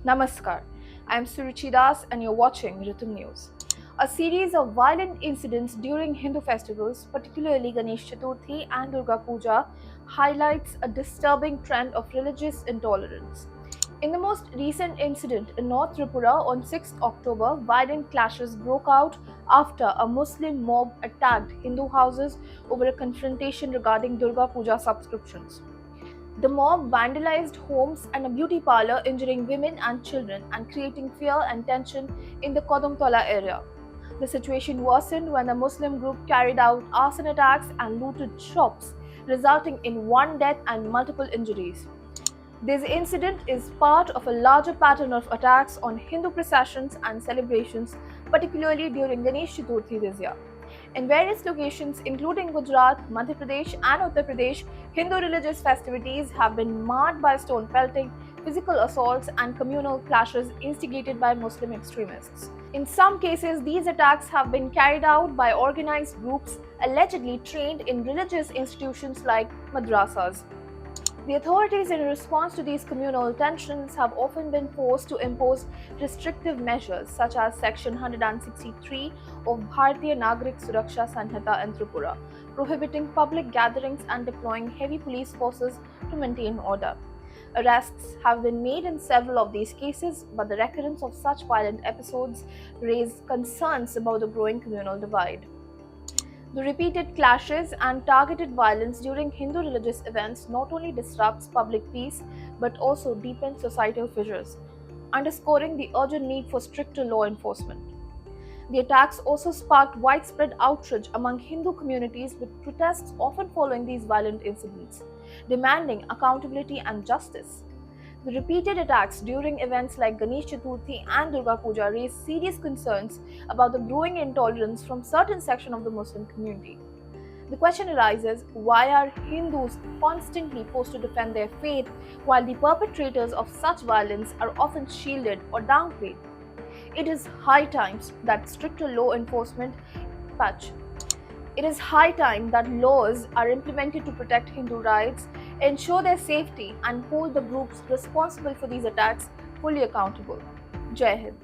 Namaskar, I am Suruchi Das and you're watching Rhythm News. A series of violent incidents during Hindu festivals, particularly Ganesh Chaturthi and Durga Puja, highlights a disturbing trend of religious intolerance. In the most recent incident in North Tripura on 6th October, violent clashes broke out after a Muslim mob attacked Hindu houses over a confrontation regarding Durga Puja subscriptions. The mob vandalized homes and a beauty parlor, injuring women and children and creating fear and tension in the Kodamtola area. The situation worsened when the Muslim group carried out arson attacks and looted shops, resulting in one death and multiple injuries. This incident is part of a larger pattern of attacks on Hindu processions and celebrations, particularly during Ganesh Chaturthi this year. In various locations, including Gujarat, Madhya Pradesh, and Uttar Pradesh, Hindu religious festivities have been marred by stone pelting, physical assaults, and communal clashes instigated by Muslim extremists. In some cases, these attacks have been carried out by organized groups allegedly trained in religious institutions like madrasas. The authorities, in response to these communal tensions, have often been forced to impose restrictive measures such as Section 163 of Bharatiya Nagarik Suraksha Sanhita in Tripura, prohibiting public gatherings and deploying heavy police forces to maintain order. Arrests have been made in several of these cases, but the recurrence of such violent episodes raise concerns about the growing communal divide. The repeated clashes and targeted violence during Hindu religious events not only disrupts public peace but also deepens societal fissures, underscoring the urgent need for stricter law enforcement. The attacks also sparked widespread outrage among Hindu communities, with protests often following these violent incidents, demanding accountability and justice. The repeated attacks during events like Ganesh Chaturthi and Durga Puja raise serious concerns about the growing intolerance from certain sections of the Muslim community. The question arises, why are Hindus constantly forced to defend their faith while the perpetrators of such violence are often shielded or downplayed? It is high time that stricter law enforcement patch. It is high time that laws are implemented to protect Hindu rights, ensure their safety, and hold the groups responsible for these attacks fully accountable. Jai Hind.